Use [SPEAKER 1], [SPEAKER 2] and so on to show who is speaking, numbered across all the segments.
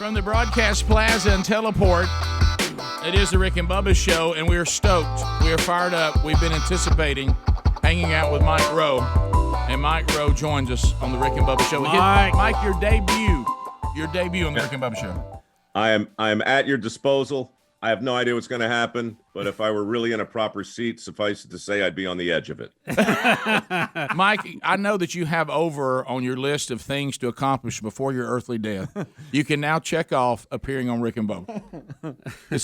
[SPEAKER 1] From the broadcast plaza and teleport, it is the Rick and Bubba show, and we are stoked. We are fired up. We've been anticipating hanging out with Mike Rowe, and Mike Rowe joins us on the Rick and Bubba show. Mike, your debut on the Rick and Bubba show.
[SPEAKER 2] I am at your disposal. I have no idea what's going to happen, but if I were really in a proper seat, suffice it to say, I'd be on the edge of it.
[SPEAKER 1] Mike, I know that you have over on your list of things to accomplish before your earthly death. You can now check off appearing on Rick and Bubba.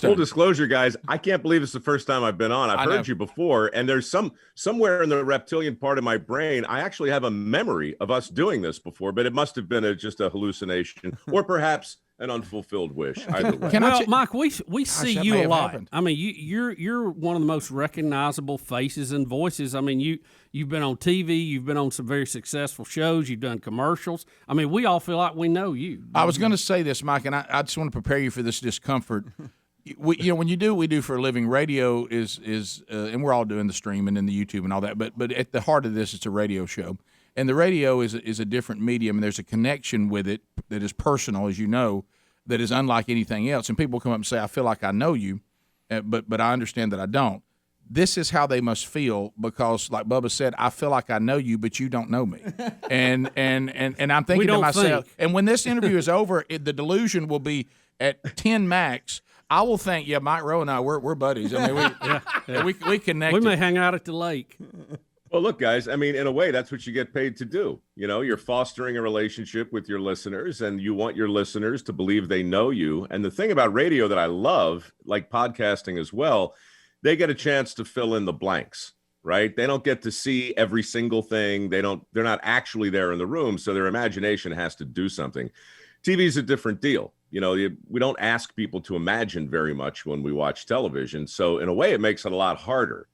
[SPEAKER 2] Full disclosure, guys, I can't believe it's the first time I've been on. I've heard you before, and there's somewhere in the reptilian part of my brain, I actually have a memory of us doing this before, but it must have been just a hallucination, or perhaps an unfulfilled wish. Either way.
[SPEAKER 3] Mike, we see you a lot. Happened. I mean, you're one of the most recognizable faces and voices. I mean, you've been on TV, you've been on some very successful shows, you've done commercials. I mean, we all feel like we know you.
[SPEAKER 1] I was going to say this, Mike, and I just want to prepare you for this discomfort. When you do what we do for a living, radio is and we're all doing the streaming and the YouTube and all that, but at the heart of this, it's a radio show. And the radio is a different medium, and there's a connection with it that is personal, as you know, that is unlike anything else. And people come up and say, I feel like I know you, but I understand that I don't. This is how they must feel because, like Bubba said, I feel like I know you, but you don't know me. And I'm thinking to myself, and when this interview is over, the delusion will be at 10 max. I will think, Mike Rowe and I, we're buddies. I mean, we connect.
[SPEAKER 3] We may hang out at the lake.
[SPEAKER 2] Well, look, guys, I mean, in a way, that's what you get paid to do. You know, you're fostering a relationship with your listeners, and you want your listeners to believe they know you. And the thing about radio that I love, like podcasting as well, they get a chance to fill in the blanks, right? They don't get to see every single thing. They're not actually there in the room, so their imagination has to do something. TV is a different deal. You know, we don't ask people to imagine very much when we watch television. So in a way, it makes it a lot harder.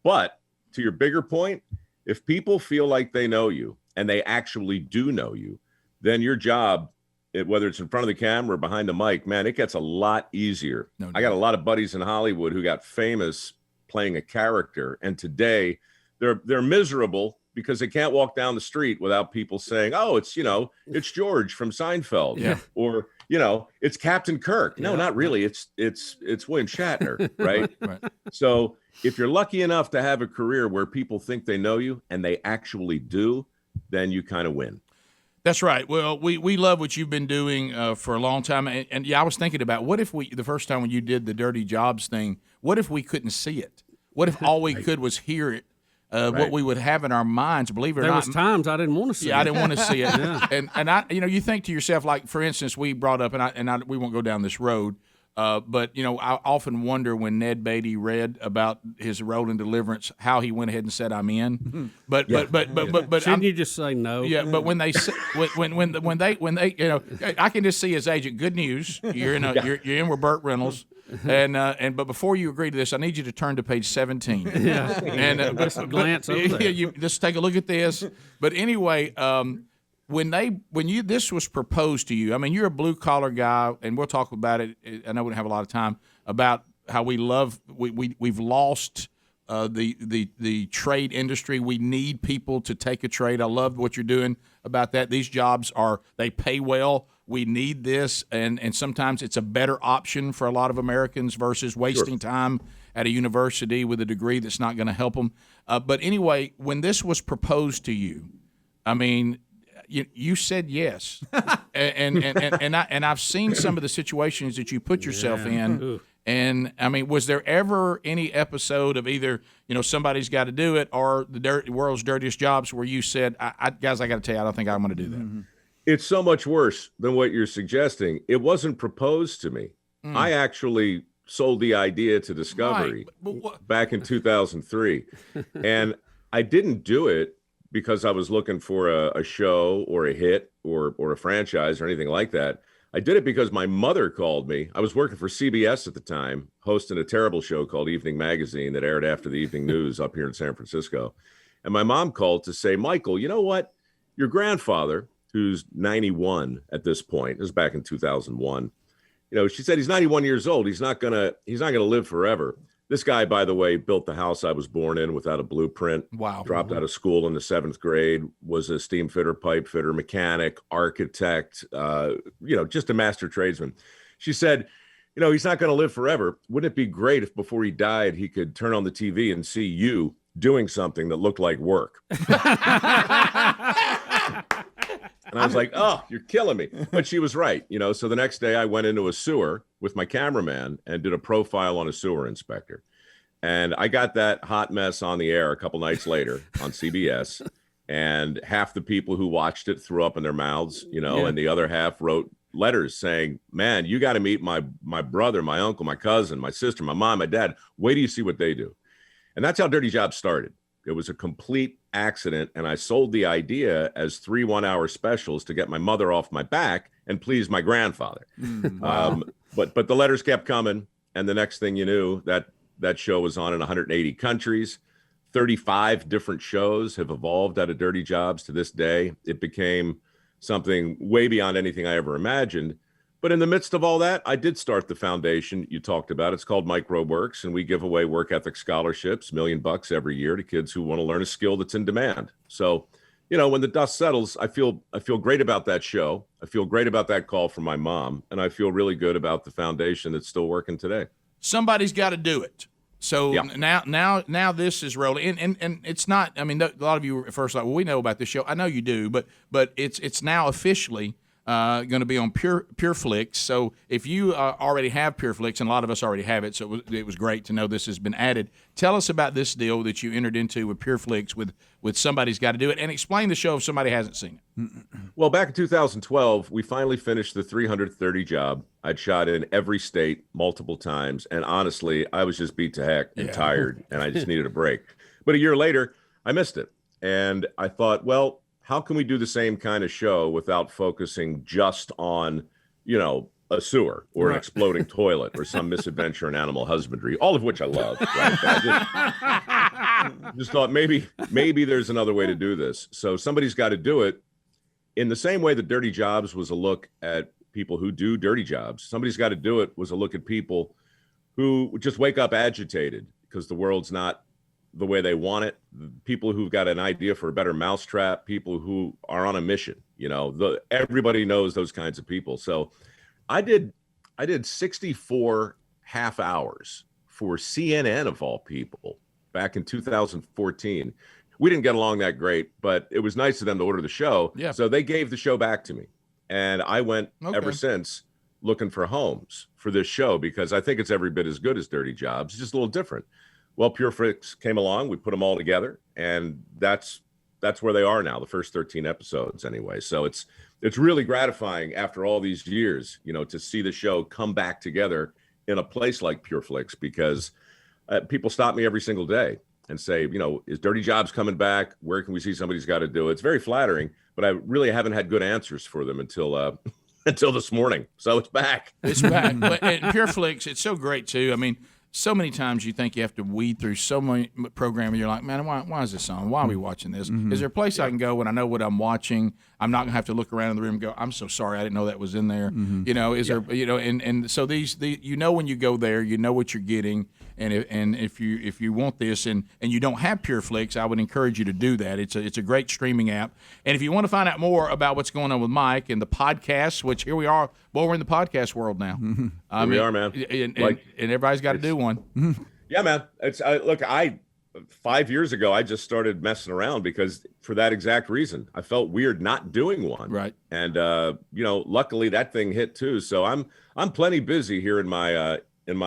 [SPEAKER 2] But to your bigger point, if people feel like they know you and they actually do know you, then your job, whether it's in front of the camera or behind the mic, man, it gets a lot easier. No doubt. I got a lot of buddies in Hollywood who got famous playing a character, and today they're miserable because they can't walk down the street without people saying, "Oh, it's George from Seinfeld," or it's Captain Kirk. No, not really. It's William Shatner, right? Right. So if you're lucky enough to have a career where people think they know you and they actually do, then you kind of win.
[SPEAKER 1] That's right. Well, we love what you've been doing for a long time. And I was thinking about what if the first time when you did the Dirty Jobs thing, what if we couldn't see it? What if all we could was hear it? What we would have in our minds, believe it or not.
[SPEAKER 3] There was times I didn't want to see it.
[SPEAKER 1] Yeah, I didn't want to see it. And I, you think to yourself, like, for instance, we brought up, we won't go down this road, but, I often wonder when Ned Beatty read about his role in Deliverance, how he went ahead and said, "I'm in." But
[SPEAKER 3] shouldn't you just say no?
[SPEAKER 1] Yeah, but when they when they I can just see his agent. Good news, you're in with Burt Reynolds. But before you agree to this, I need you to turn to page 17.
[SPEAKER 3] Yeah, and just glance over there.
[SPEAKER 1] You just take a look at this. But anyway, when this was proposed to you, I mean, you're a blue collar guy, and we'll talk about it. I know we don't have a lot of time about how we've lost the trade industry. We need people to take a trade. I love what you're doing about that. These jobs they pay well. We need this, and sometimes it's a better option for a lot of Americans versus wasting time at a university with a degree that's not going to help them. But anyway, when this was proposed to you, I mean, you said yes, and I've seen some of the situations that you put yourself in. And I mean, was there ever any episode of either somebody's got to do it or the world's dirtiest jobs where you said, guys, I got to tell you, I don't think I'm going to do that. Mm-hmm.
[SPEAKER 2] It's so much worse than what you're suggesting. It wasn't proposed to me. I actually sold the idea to Discovery back in 2003. And I didn't do it because I was looking for a show or a hit or a franchise or anything like that. I did it because my mother called me. I was working for CBS at the time, hosting a terrible show called Evening Magazine that aired after the evening news up here in San Francisco. And my mom called to say, "Michael, you know what? Your grandfather, who's 91 at this point, this was back in 2001. She said he's 91 years old. He's not gonna live forever. This guy, by the way, built the house I was born in without a blueprint.
[SPEAKER 1] Wow.
[SPEAKER 2] Dropped out of school in the 7th grade, was a steam fitter, pipe fitter, mechanic, architect, just a master tradesman. She said, he's not going to live forever. Wouldn't it be great if before he died, he could turn on the TV and see you doing something that looked like work? And I was like, oh, you're killing me. But she was right. So the next day I went into a sewer with my cameraman and did a profile on a sewer inspector. And I got that hot mess on the air a couple nights later on CBS. And half the people who watched it threw up in their mouths, and the other half wrote letters saying, man, you got to meet my brother, my uncle, my cousin, my sister, my mom, my dad. Wait till you see what they do. And that's how Dirty Jobs started. It was a complete accident, and I sold the idea as 3 one-hour specials to get my mother off my back and please my grandfather.
[SPEAKER 1] Wow.
[SPEAKER 2] But the letters kept coming, and the next thing you knew, that show was on in 180 countries. 35 different shows have evolved out of Dirty Jobs to this day. It became something way beyond anything I ever imagined. But in the midst of all that, I did start the foundation you talked about. It's called Mike Rowe Works, and we give away work ethic scholarships, $1 million every year to kids who want to learn a skill that's in demand. So, when the dust settles, I feel great about that show. I feel great about that call from my mom, and I feel really good about the foundation that's still working today.
[SPEAKER 1] Somebody's got to do it. So now this is rolling, and it's not. I mean, a lot of you were first like, well, we know about this show. I know you do, but it's now officially going to be on PureFlix. So if you already have PureFlix, and a lot of us already have it, so it was great to know this has been added. Tell us about this deal that you entered into with PureFlix with Somebody's Got to Do It, and explain the show if somebody hasn't seen it.
[SPEAKER 2] Well, back in 2012, we finally finished the 330 job. I'd shot in every state multiple times, and honestly, I was just beat to heck and tired, and I just needed a break. But a year later, I missed it, and I thought, well, how can we do the same kind of show without focusing just on, a sewer or an exploding toilet or some misadventure in animal husbandry, all of which I love. Right? I just thought maybe there's another way to do this. So Somebody's Got to Do It. In the same way that Dirty Jobs was a look at people who do dirty jobs, Somebody's Got to Do It was a look at people who just wake up agitated because the world's not the way they want it, people who've got an idea for a better mousetrap, people who are on a mission, everybody knows those kinds of people. So I did 64 half hours for CNN of all people back in 2014. We didn't get along that great, but it was nice of them to order the show. Yeah. So they gave the show back to me, and I went ever since looking for homes for this show because I think it's every bit as good as Dirty Jobs. It's just a little different. Well, PureFix came along, we put them all together, and that's where they are now, the first 13 episodes anyway. So it's really gratifying after all these years, to see the show come back together in a place like PureFlix because people stop me every single day and say, is Dirty Jobs coming back? Where can we see Somebody's Got to Do It? It's very flattering, but I really haven't had good answers for them until this morning. So it's back.
[SPEAKER 1] It's back. But PureFlix, it's so great too. I mean, so many times you think you have to weed through so many programs. You're like, man, why is this on? Why are we watching this? Is there a place I can go when I know what I'm watching? I'm not gonna have to look around in the room and go, I'm so sorry, I didn't know that was in there. Is there, and so these when you go there, you know what you're getting. And if you want this and you don't have PureFlix, I would encourage you to do that. It's a great streaming app. And if you want to find out more about what's going on with Mike and the podcast, which here we are, well, we're in the podcast world now.
[SPEAKER 2] We are, man.
[SPEAKER 1] And everybody's got to do one.
[SPEAKER 2] Yeah, man. Look, 5 years ago, I just started messing around because for that exact reason, I felt weird not doing one.
[SPEAKER 1] Right. And
[SPEAKER 2] luckily that thing hit too. So I'm plenty busy here in my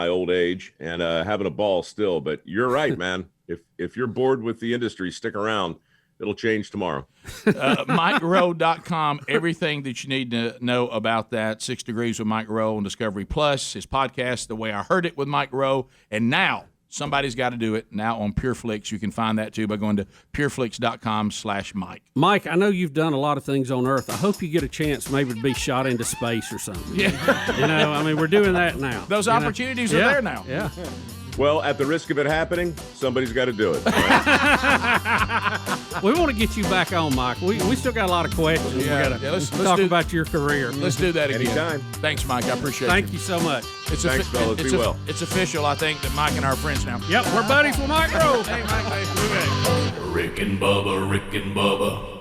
[SPEAKER 2] old age and having a ball still. But you're right, man. If you're bored with the industry, stick around. It'll change tomorrow.
[SPEAKER 1] MikeRowe.com. Everything that you need to know about that. 6 Degrees with Mike Rowe on Discovery Plus. His podcast, The Way I Heard It with Mike Rowe. And now, Somebody's Got to Do It. Now on PureFlix. You can find that too by going to pureflix.com/Mike.
[SPEAKER 3] Mike, I know you've done a lot of things on Earth. I hope you get a chance maybe to be shot into space or something. Yeah. We're doing that now.
[SPEAKER 1] Those opportunities are there now.
[SPEAKER 3] Yeah.
[SPEAKER 2] Well, at the risk of it happening, somebody's got to do it. Right?
[SPEAKER 3] We want to get you back on, Mike. We still got a lot of questions.
[SPEAKER 1] Yeah,
[SPEAKER 3] Let's talk about your career.
[SPEAKER 1] Let's do that again.
[SPEAKER 2] Anytime.
[SPEAKER 1] Thanks, Mike. I appreciate it.
[SPEAKER 3] Thank you so much.
[SPEAKER 2] Thanks, fellas. Be well.
[SPEAKER 1] It's official, I think, that Mike and I are friends now.
[SPEAKER 3] Yep, we're buddies with Mike Rowe.
[SPEAKER 1] Hey, Mike.
[SPEAKER 4] Rick and Bubba, Rick and Bubba.